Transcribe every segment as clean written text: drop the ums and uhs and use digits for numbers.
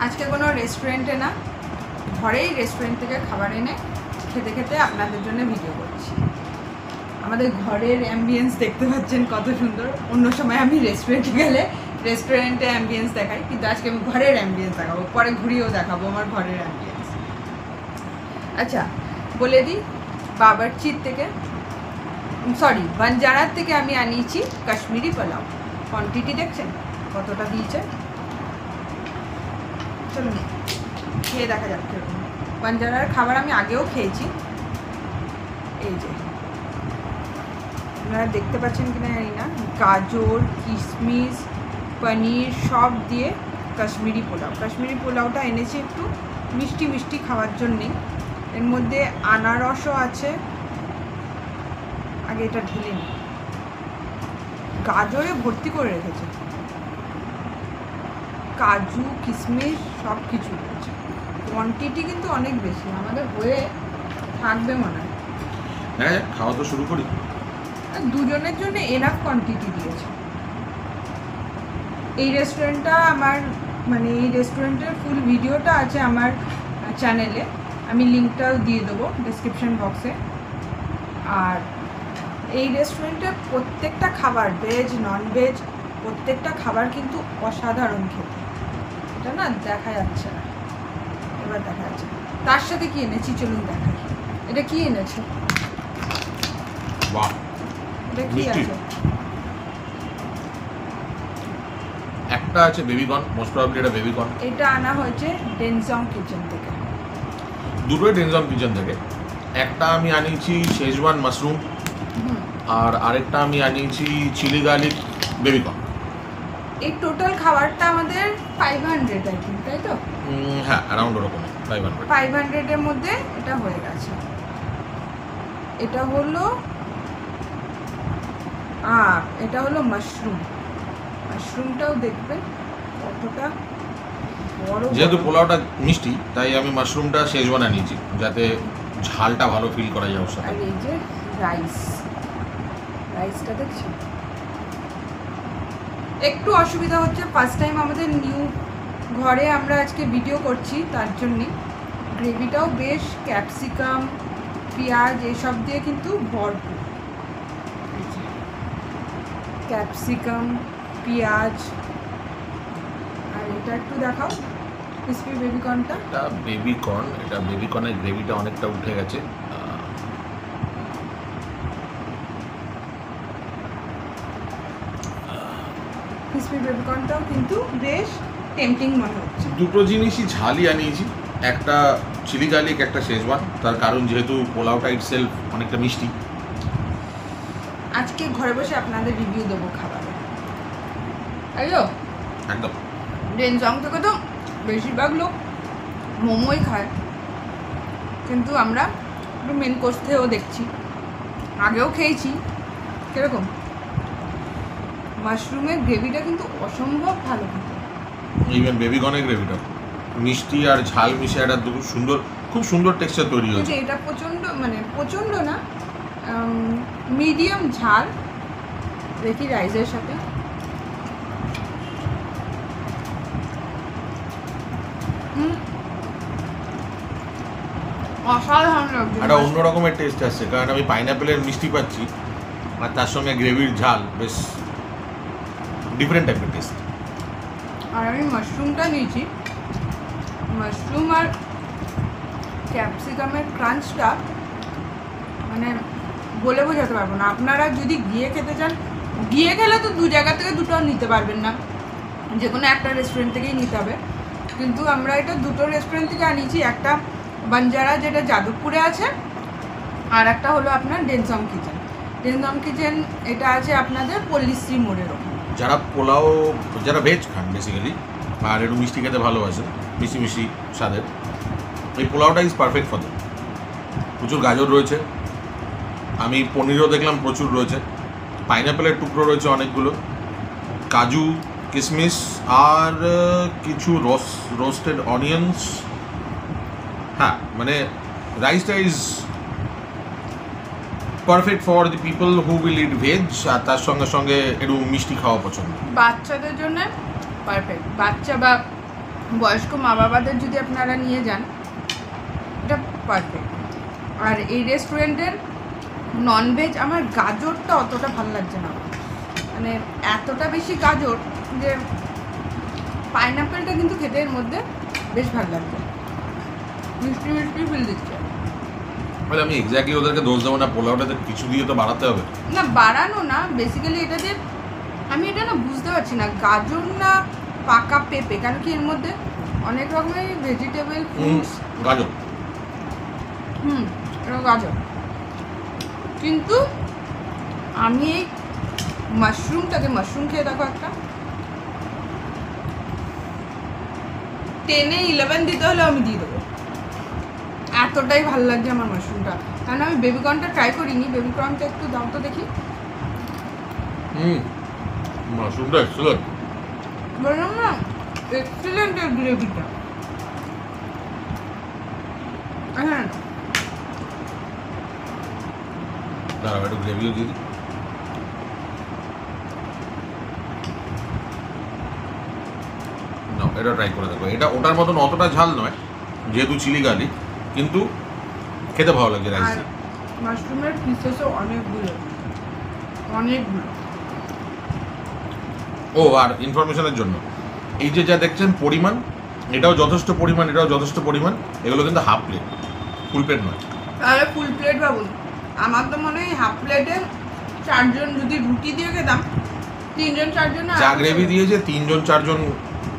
আজকে কোনো রেস্টুরেন্টে না, ঘরেই রেস্টুরেন্ট থেকে খাবার এনে খেতে খেতে আপনাদের জন্য ভিডিও করছি। আমাদের ঘরের অ্যাম্বিয়েন্স দেখতে পাচ্ছেন কত সুন্দর। অন্য সময় আমি রেস্টুরেন্টে গেলে রেস্টুরেন্টে অ্যাম্বিয়েন্স দেখাই, কিন্তু আজকে আমি ঘরের অ্যাম্বিয়েন্স দেখাবো, পরে ঘুরিয়েও দেখাবো আমার ঘরের অ্যাম্বিয়েন্স। আচ্ছা বলে দিই, বাবরচির থেকে বানজারার থেকে আমি আনিয়েছি কাশ্মীরি পোলাও। কোয়ান্টিটি দেখছেন কতটা দিয়েছে, চলুন খেয়ে দেখা যাক কিরকম। বানজারার খাবার আমি আগেও খেয়েছি, এই যে আপনারা দেখতে পাচ্ছেন কিনা জানি না, গাজর, কিশমিশ, পনির সব দিয়ে কাশ্মীরি পোলাও। কাশ্মীরি পোলাওটা এনেছি একটু মিষ্টি মিষ্টি খাওয়ার জন্যে। এর মধ্যে আনারসও আছে, আগে এটা ঢেলে নিই। গাজরে ভর্তি করে রেখেছে, কাজু কিশমিশ সব কিছু রয়েছে। কোয়ান্টিটি কিন্তু অনেক বেশি, আমাদের হয়ে থাকবে মনে হয়। হ্যাঁ, খাওয়া তো শুরু করি। দুজনের জন্য এনাফ কোয়ান্টিটি দিয়েছে। এই রেস্টুরেন্টটা আমার এই রেস্টুরেন্টের ফুল ভিডিওটা আছে আমার চ্যানেলে, আমি লিঙ্কটাও দিয়ে দেবো ডেসক্রিপশন বক্সে। আর এই রেস্টুরেন্টের প্রত্যেকটা খাবার, ভেজ নন ভেজ প্রত্যেকটা খাবার কিন্তু অসাধারণ খেতে। এটা না দেখা যাচ্ছে না, এবার দেখা যাচ্ছে। তার সাথে কি এনেছি চলুন দেখাই। এটা কি এনেছে, বাহ, এটা কি আছে? একটা আছে বেবিকর্ন, মোস্ট প্রবাবলি এটা বেবিকর্ন। এটা আনা হয়েছে ডেনজং কিচেন থেকে। দুটোই ডেনজং কিচেন থেকে। একটা আমি আনিয়েছি শেজওয়ান মাশরুম, আর আরেকটা আমি আনিয়েছি চিলি গার্লিক বেবিকর্ন। এই টোটাল খাবারটা আমাদের 500 আই থিঙ্ক, তাই তো? হ্যাঁ, অ্যারাউন্ড ওরকম 500 এর মধ্যে এটা হয়ে গেছে। এটা হলো মাশরুমটাও দেখবেন কতটা বড়। যেহেতু পোলাওটা মিষ্টি তাই আমি মাশরুমটা শেজওয়ান আনিয়েছি, যাতে ঝালটা ভালো ফিল করা যায় ওর সাথে। আর এই যে রাইসটা দেখছেন, একটু অসুবিধা হচ্ছে, ফার্স্ট টাইম আমাদের নিউ ঘরে আমরা আজকে ভিডিও করছি, তার জন্যে গ্রেভিটাও বেশ ক্যাপসিকাম পেঁয়াজ এসব দিয়ে কিন্তু ভরপুর। ক্যাপসিকাম পেঁয়াজ, আর এটা একটু দেখাও ক্রিসপি বেবিকর্নটা। এটা বেবিকর্নের গ্রেভিটা অনেকটা উঠে গেছে। ক্রিসপি বেবিকর্নটাও কিন্তু বেশ টেম্পটিং মনে হচ্ছে। দুটো জিনিসই ঝালই আনিয়েছি, একটা চিলি গার্লিক, একটা শেজওয়ান। তার কারণ যেহেতু পোলাওটা ইটসেলফ অনেকটা মিষ্টি। আজকে ঘরে বসে আপনাদের রিভিউ দেবো খাবারের, তাইও একদম। ডেনজং থেকে তো বেশিরভাগ লোক মোমোই খায়, কিন্তু আমরা একটু মেন কোর্স থেকেও দেখছি, আগেও খেয়েছি। কীরকম মাশরুমের গ্রেভিটা কিন্তু অসম্ভব ভালো খেতে। ইভেন বেবিকর্নের গ্রেভিটা মিষ্টি আর ঝাল মিশে একটা খুব সুন্দর টেক্সচার তৈরি হয়েছে। এটা প্রচণ্ড না, মিডিয়াম ঝাল। দেখি রাইসের সাথে অসাধারণ লাগছে। একটা অন্য রকমের টেস্ট আসছে, কারণ আমি পাইনাপেলের মিষ্টি পাচ্ছি আর তার সঙ্গে গ্রেভির ঝাল, বেশ ডিফারেন্ট টাইপের টেস্ট। আর আমি মাশরুমটা নিয়েছি, মাশরুম আর ক্যাপসিকামের ক্রাঞ্চটা বলে বোঝাতে পারবো না। আপনারা যদি গিয়ে খেতে চান, গিয়ে খেলে তো দু জায়গা থেকে দুটো নিতে পারবেন না, যে কোনো একটা রেস্টুরেন্ট থেকেই নিতে হবে। কিন্তু আমরা এটা দুটো রেস্টুরেন্ট থেকে আনিয়েছি, একটা বানজারা যেটা যাদবপুরে আছে, আর একটা হলো আপনার ডেনজং কিচেন। এটা আছে আপনাদের পল্লীশ্রী মোড়ের ওখানে। যারা ভেজ খান বেসিক্যালি আর একটু মিষ্টি খেতে ভালোবাসেন, মিষ্টি স্বাদের, এই পোলাওটা ইজ পারফেক্ট ফর দেম। প্রচুর গাজর রয়েছে, আমি পনিরও দেখলাম প্রচুর রয়েছে, পাইনাপেলের টুকরো রয়েছে অনেকগুলো, কাজু কিশমিশ আর কিছু রোস্টেড অনিয়ন্স। হ্যাঁ, রাইসটা is perfect for the people who will eat veg, আর তার সঙ্গে সঙ্গে একটু মিষ্টি খাওয়া পছন্দ। বাচ্চাদের জন্য পারফেক্ট, বাচ্চা বা বয়স্ক মা বাবাদের যদি আপনারা নিয়ে যান, এটা পারফেক্ট। আর এই রেস্টুরেন্টের ননভেজ, আমার গাজরটা অতটা ভালো লাগছে না, মানে এতটা বেশি গাজর যে পাইনাপেলটা কিন্তু খেতে এর মধ্যে বেশ ভালো লাগছে, মিষ্টি মিষ্টি ফিল দিচ্ছে। মানে আমি এক্স্যাক্টলি ওদেরকে দোষ দেবো না, পোলাওটাতে কিছু দিয়ে তো বাড়াতে হবে না, বাড়ানো না, বেসিক্যালি এটা যে আমি এটা না বুঝতে পারছি না গাজর না পাকা পেঁপে, কারণ কি এর মধ্যে অনেক রকমের ভেজিটেবল ফ্রুটস। গাজর। এটা গাজর, কিন্তু আমি এই মাশরুমটাকে, মাশরুম খেয়ে দেখো একটা 10-11 দিতে হলে আমি দিয়ে দেবো, এতটাই ভালো লাগছে আমার মাশরুমটা। কারণ আমি বেবিকর্নটা ট্রাই করিনি, বেবিকর্নটা একটু দাও তো দেখি। মাশরুমটা এক্সেলেন্ট, বললাম না এক্সেলেন্ট এর গ্রেভিটা। হ্যাঁ, দাঁড়াও একটু গ্রেভিও দিয়ে দিই। না, এটা ট্রাই করে দেখো। এটা ওটার মতন অতটা ঝাল নয় যেহেতু চিলি গার্লিক, কিন্তু খেতে ভালো লাগে রাইস। আর মাশরুমের পিসেসও অনেকগুলো। ও, আর ইনফরমেশনের জন্য, এই যে যা দেখছেন পরিমাণ, এটাও যথেষ্ট পরিমাণ, এটাও যথেষ্ট পরিমাণ। এগুলো কিন্তু হাফ প্লেট, ফুল প্লেট নয়। তাহলে ফুল প্লেট ভাবুন, আমার তো মনে হয় হাফ প্লেটে 4 জন যদি রুটি দিয়ে খেতাম, 3 জন 4 জন যা গ্রেভি দিয়েছে 3 জন 4 জন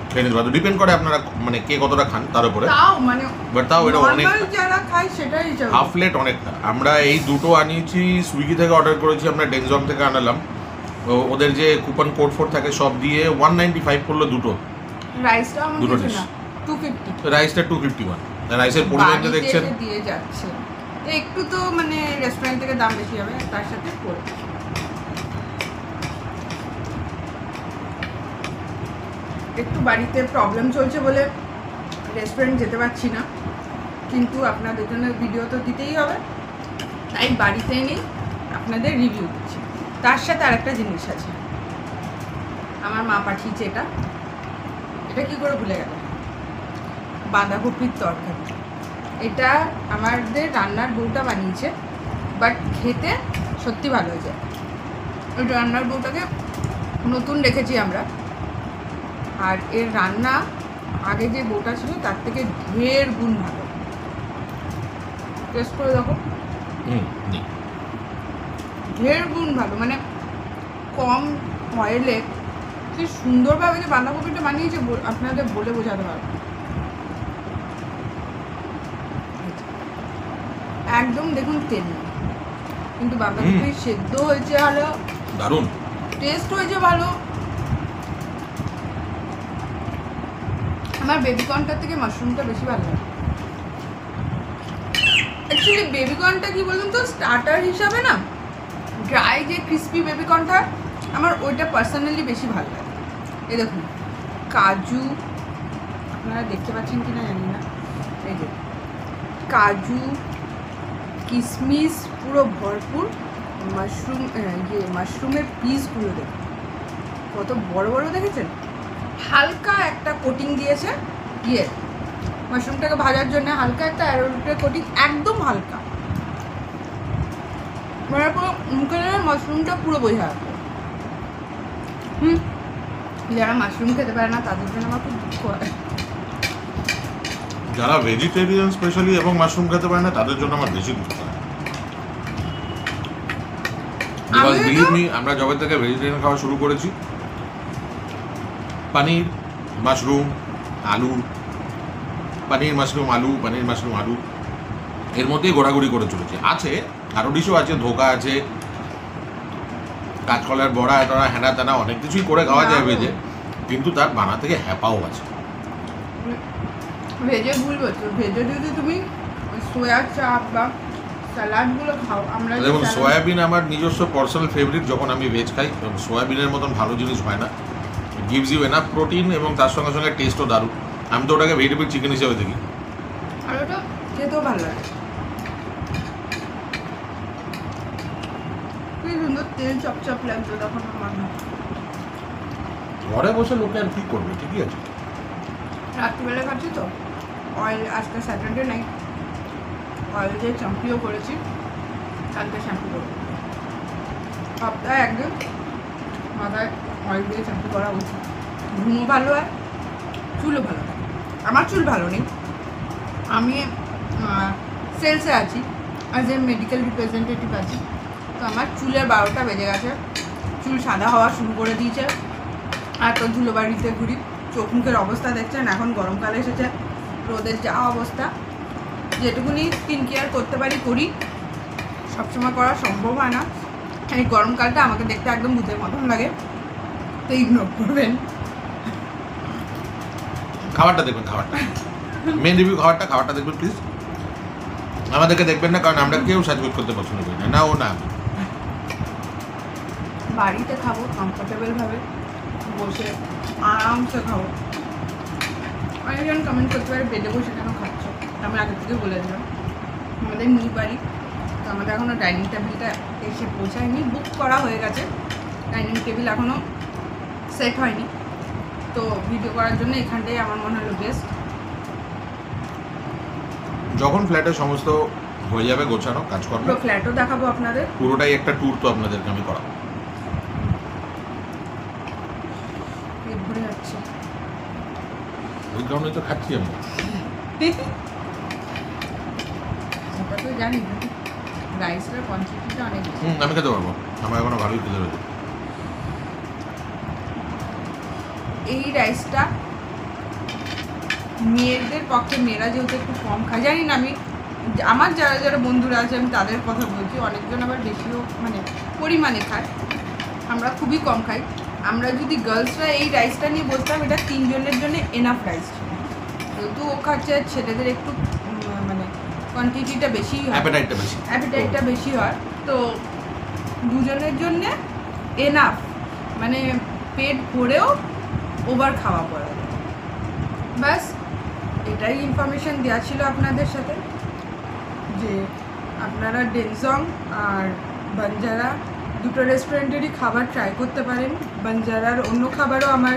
খেয়ে নিতে পারতো, ডিপেন্ড করে আপনারা মানে কে কতটা খান তার উপরে। তাও মানে বাট তাও এটা অনেক, নরমাল যারা খায় সেটাই হিসাবে হাফ প্লেট অনেকটা। আমরা এই দুটো আনিয়েছি সুইগি থেকে, অর্ডার করেছি আমরা, ডেনজন থেকে আনালাম। ওদের যে কুপন কোড ফোড থাকে সব দিয়ে 195 পড়লো দুটো। রাইসটা আমার দুটো কিছু dish। না, 250 রাইসটা 251। রাইসের পরিমাণটা বাড়িতে দেখছেন, এসে দিয়ে যাচ্ছে, তো একটু তো মানে রেস্টুরেন্ট থেকে দাম বেশি হবে, তার সাথে করে একটু বাড়িতে প্রবলেম চলছে বলে রেস্টুরেন্ট যেতে পারছি না, কিন্তু আপনাদের জন্য ভিডিও তো দিতেই হবে, তাই বাড়িতে নেই আপনাদের রিভিউ দিচ্ছি। তার সাথে আরেকটা জিনিস আছে, আমার মা পাঠিয়েছে, এটা কি করে ভুলে গেল, বাঁধাকপির তরকারি। এটা আমাদের রান্নার বউটা বানিয়েছে, বাট খেতে সত্যি ভালো হয়েছে। ওই রান্নার বউটাকে নতুন রেখেছি আমরা, আর এর রান্না আগে যে বউটা ছিল তার থেকে ঢের গুণ ভালো। টেস্ট করে দেখো, ঢের গুণ ভালো, মানে কম অয়েলে কি সুন্দরভাবে যে বাঁধাকপিটা বানিয়েছে আপনাদের বলে বোঝাতে পারবো। একদম দেখুন তেল নেই, কিন্তু বাঁধাকপি সেদ্ধ হয়েছে ভালো, দারুণ টেস্ট হয়েছে ভালো। আমার বেবিকর্নটার থেকে মাশরুমটা বেশি ভালো লাগে। অ্যাকচুয়ালি বেবিকর্নটা কি বলুন তো, স্টার্টার হিসাবে না, ড্রাই যে ক্রিস্পি বেবিকর্নটা আমার ওইটা পার্সোনালি বেশি ভালো লাগে। এই দেখুন কাজু, আপনারা দেখতে পাচ্ছেন কিনা জানি না, এই যে কাজু কিশমিশ পুরো ভরপুর, মাশরুম মাশরুমের পিসগুলো দেখুন কত বড় বড় দেখেছেন, হালকা একটা কোটিং দিয়েছে মাশরুমটাকে ভাজার জন্য, হালকা একটা অ্যারোরুটের কোটিং, একদম হালকা, মানে পুরো মুখে মাশরুমটা পুরো বোঝা যাচ্ছে। যারা মাশরুম খেতে পারে না তাদের জন্য আমার খুব দুঃখ হয়। যারা ভেজিটেরিয়ান স্পেশালি এবং মাশরুম খেতে পারে না তাদের জন্য আমার বেশি দুঃখ হয়। বিকজ বিলিভ মি, আমরা যবে থেকে ভেজিটেরিয়ান খাওয়া শুরু করেছি, পানির মাশরুম আলু, পানির মাশরুম আলু, পানির মাশরুম আলু, এর মধ্যেই ঘোরাঘুরি করে চলেছে। আছে আরও ডিশও আছে, ধোকা আছে, কাঁচকলার বড়া টড়া হেনা তেনা অনেক কিছুই করে খাওয়া যায় ভেজে, কিন্তু তার বানা থেকে হ্যাপাও আছে। ভেজে ভুল বলছো, ভেজে যদি তুমি সোয়া চাপ বা স্যালাডগুলো খাও, আমরা যেমন সয়াবিন আমার নিজস্ব পার্সোনাল ফেভারিট, যখন আমি ভেজ খাই সয়াবিনের মতন ভালো জিনিস হয় না। গিভস ইউ এনাফ প্রোটিন এবং তার সঙ্গে সঙ্গে টেস্টও দারুণ। আমি তো ওটাকে ভেজিটেবল চিকেন হিসেবে দেখি, আর ওটা খেতেও ভালো লাগে। কি সুন্দর তেল চপচপ লাগতো তখন আমার। ঘরে বসে লোকে আর কি করবে, ঠিকই আছে। রাত্রিবেলা খাচ্ছি তো অয়েল, আজকে স্যাটারডে নাইট অয়েল দিয়ে চাম্পিও করেছি, কালকে শ্যাম্পু করবো। সপ্তাহে একদিন মাথায় অয়েল দিয়ে শ্যাম্পু করা উচিত। ঘুমও ভালো হয়, চুলও ভালো থাকে। আমার চুল ভালো নেই, আমি সেলসে আছি, অ্যাজ এ মেডিকেল রিপ্রেজেন্টেটিভ আছি, তো আমার চুলের 12টা বেজে গেছে, চুল সাদা হওয়া শুরু করে দিয়েছে। আর তো ধুলো বাড়িতে ঘুরি, চোখ মুখের অবস্থা দেখছেন, এখন গরমকালে এসেছে, রোদের যা অবস্থা। যেটুকুনি স্কিন কেয়ার করতে পারি করি, সবসময় করা সম্ভব হয় না। এই গরমকালটা আমাকে দেখতে একদম ভূতের মতন লাগে, তো ইগনোর করবেন। খাবারটা দেখবেন, খাবারটা মেন রিভিউ, খাবারটা দেখবেন প্লিজ। আমাদেরকে দেখবেন না, কারণ আমরা কেউ সাজগোজ করতে পছন্দ করি না, না ও না আমি। বাড়িতে খাবো কমফোর্টেবলভাবে, বসে আরামসে খাবো। অনেকজন কমেন্ট করতে পারে বেডে বসে কেন খাচ্ছ, আমি আগে থেকে বলে দিলাম আমাদের নিউ বাড়ি, তো আমাদের এখনও ডাইনিং টেবিলটা এসে পৌঁছায়নি, বুক করা হয়ে গেছে, ডাইনিং টেবিল এখনও সেট হয়নি, তো ভিডিও করার জন্য এখানটাই আমার মনে হলো বেস্ট। যখন ফ্ল্যাটের সমস্ত হয়ে যাবে গোছানো কাজকর্ম, পুরো ফ্ল্যাটও দেখাবো আপনাদের, পুরোটাই একটা ট্যুর তো আপনাদেরকে আমি করাবো। পেট ভরে যাচ্ছে। ওই কারণেই তো খাচ্ছি আমরা। ওটা তো জানি, রাইসের কোয়ান্টিটিটা অনেক বেশি। আমি খেতে পারবো, আমার এখনো ভালোই খেতে হবে। এই রাইসটা মেয়েদের পক্ষে, মেয়েরা যেহেতু একটু কম খায়, জানি না, আমি আমার যারা যারা বন্ধুরা আছে আমি তাদের কথা বলছি, অনেকজন আবার বেশিও মানে পরিমাণে খায়, আমরা খুবই কম খাই। আমরা যদি গার্লসরা এই রাইসটা নিয়ে বসতাম, এটা 3 জনের জন্য এনাফ রাইস ছিল, যেহেতু ও খাচ্ছে ছেলেদের একটু মানে কোয়ান্টিটিটা বেশি হয়, অ্যাপিটাইটটা বেশি হয়, তো 2 জনের জন্যে এনাফ, মানে পেট ভরেও ওভার খাওয়া পড়া যায়। ব্যাস এটাই ইনফরমেশন দেওয়া ছিল আপনাদের সাথে, যে আপনারা ডেনজং আর বাঞ্জারা দুটো রেস্টুরেন্টেরই খাবার ট্রাই করতে পারেন। বাঞ্জারার অন্য খাবারও আমার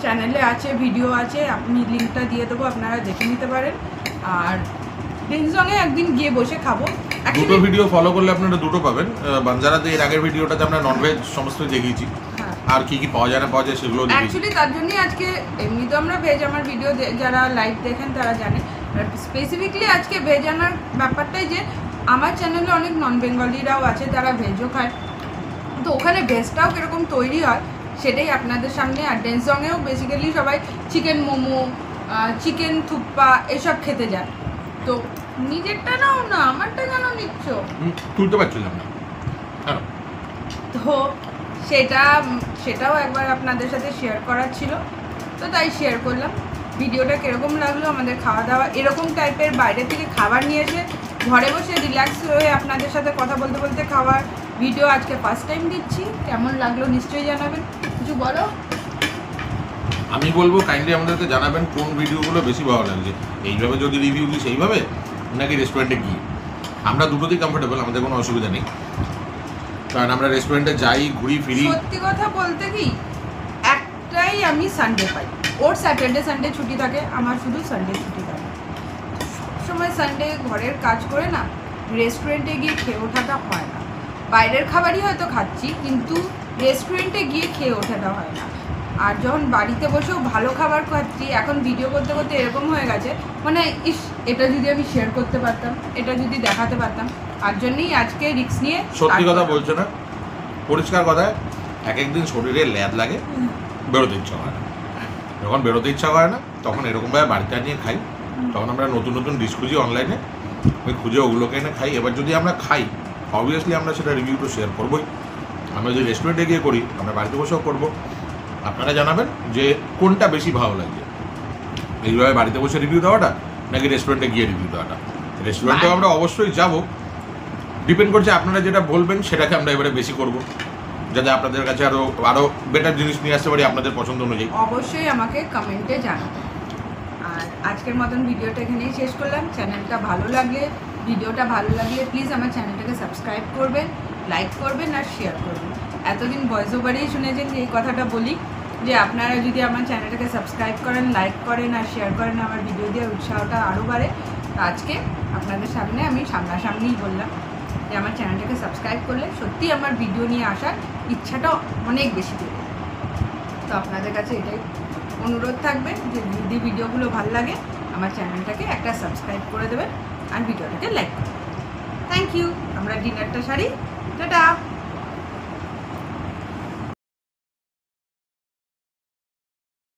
চ্যানেলে আছে, ভিডিও আছে, আপনি লিঙ্কটা দিয়ে দেবো, আপনারা দেখে নিতে পারেন। আর ডেনজংয়ে একদিন গিয়ে বসে খাবো। দুটো ভিডিও ফলো করলে আপনারা দুটো পাবেন। বাঞ্জারাতে এর আগের ভিডিওটাতে আমরা ননভেজ সমস্তই দেখিয়েছি, আর কি কি পাওয়া যায় না পাওয়া যায় সেগুলো দেখিয়েছি। অ্যাকচুয়ালি তার জন্যই আজকে, এমনি তো আমরা ভেজ আমার ভিডিও যারা লাইভ দেখেন তারা জানে, স্পেসিফিকলি আজকে ভেজ আনার ব্যাপারটাই যে আমার চ্যানেলে অনেক নন বেঙ্গলিরাও আছে, তারা ভেজও খায়, তো ওখানে ভেজটাও কীরকম তৈরি হয় সেটাই আপনাদের সামনে। আর ডেনজংয়েও বেসিক্যালি সবাই চিকেন মোমো, চিকেন থুপ্পা এসব খেতে যায়, তো নিজেরটা নাও না, আমারটা কেন নিচ্ছ? তুলতে পারছিলাম না, তো সেটাও একবার আপনাদের সাথে শেয়ার করার ছিল, তো তাই শেয়ার করলাম। ভিডিওটা কীরকম লাগলো, আমাদের খাওয়া দাওয়া এরকম টাইপের, বাইরে থেকে খাবার নিয়ে এসে ঘরে বসে রিল্যাক্স হয়ে আপনাদের সাথে কথা বলতে বলতে খাওয়ার ভিডিও আজকে ফার্স্ট টাইম দিচ্ছি। কেমন লাগলো নিশ্চয়ই জানাবেন, কিছু বলো। আমি বলবো কাইন্ডলি আমাদেরকে জানাবেন কোন ভিডিওগুলো বেশি ভালো লাগছে, এইভাবে যদি রিভিউ দিই সেইভাবে, নাকি রেস্টুরেন্টে গিয়ে। আমরা দুটোতেই কমফোর্টেবল, আমাদের কোনো অসুবিধা নেই, কারণ আমরা রেস্টুরেন্টে যাই, ঘুরি ফিরি। সত্যি কথা বলতে কি, একটাই আমি সানডে পাই, ওর স্যাটারডে সানডে ছুটি থাকে, আমার শুধু সানডে ছুটি থাকে। সবসময় সানডে ঘরের কাজ করে না রেস্টুরেন্টে গিয়ে খেয়ে ওঠাটা হয় না। বাইরের খাবারই হয়তো খাচ্ছি, কিন্তু রেস্টুরেন্টে গিয়ে খেয়ে ওঠাটা হয় না। আর যখন বাড়িতে বসেও ভালো খাবার খাচ্ছি, এখন ভিডিও করতে করতে এরকম হয়ে গেছে, মানে এটা যদি আমি শেয়ার করতে পারতাম, এটা যদি দেখাতে পারতাম, তার জন্যই আজকে রিস্ক নিয়ে। সত্যি কথা বলছো না, পরিষ্কার কথায় এক একদিন শরীরে ল্যাদ লাগে, বেরোতে ইচ্ছা হয় না। যখন বেরোতে ইচ্ছা করে না তখন এরকমভাবে বাড়িতে আনিয়ে খাই, তখন আমরা নতুন নতুন ডিশ খুঁজি অনলাইনে, ওই খুঁজে ওগুলোকে এনে খাই। এবার যদি আমরা খাই, অবভিয়াসলি আমরা সেটা রিভিউ তো শেয়ার করবোই। আমরা যদি রেস্টুরেন্টে গিয়ে করি, আমরা বাড়িতে বসেও করবো। আপনারা জানাবেন যে কোনটা বেশি ভালো লাগছে, এইভাবে বাড়িতে বসে রিভিউ দেওয়াটা নাকি রেস্টুরেন্টে গিয়ে রিভিউ দেওয়াটা। রেস্টুরেন্টেও আমরা অবশ্যই যাব, ডিপেন্ড করছে আপনারা যেটা বলবেন সেটাকে আমরা এবারে বেশি করব, যাতে আপনাদের কাছে আরও বেটার জিনিস নিয়ে আসতে পারি আপনাদের পছন্দ অনুযায়ী। অবশ্যই আমাকে কমেন্টে জানাবেন। আর আজকের মতন ভিডিওটা এখানেই শেষ করলাম। ভিডিওটা ভালো লাগলে প্লিজ আমার চ্যানেলটাকে সাবস্ক্রাইব করবেন, লাইক করবেন আর শেয়ার করবেন। এতদিন ভয়েস ওভারেই শুনেছেন যে এই কথাটা বলি, যে আপনারা যদি আমার চ্যানেলটাকে সাবস্ক্রাইব করেন, লাইক করেন আর শেয়ার করেন, আমার ভিডিও দিয়ে উৎসাহটা আরও বাড়ে। তো আজকে আপনাদের সামনে আমি সামনাসামনিই বললাম যে আমার চ্যানেলটাকে সাবস্ক্রাইব করলে সত্যি আমার ভিডিও নিয়ে আসার ইচ্ছাটা অনেক বেশি বেড়ে যায়। তো আপনাদের কাছে এটাই অনুরোধ থাকবে যে যদি ভিডিওগুলো ভালো লাগে আমার চ্যানেলটাকে একটা সাবস্ক্রাইব করে দেবেন আর ভিডিওটাকে লাইক করবেন। Thank you. আমরা ডিনারটা সারি। টাটা।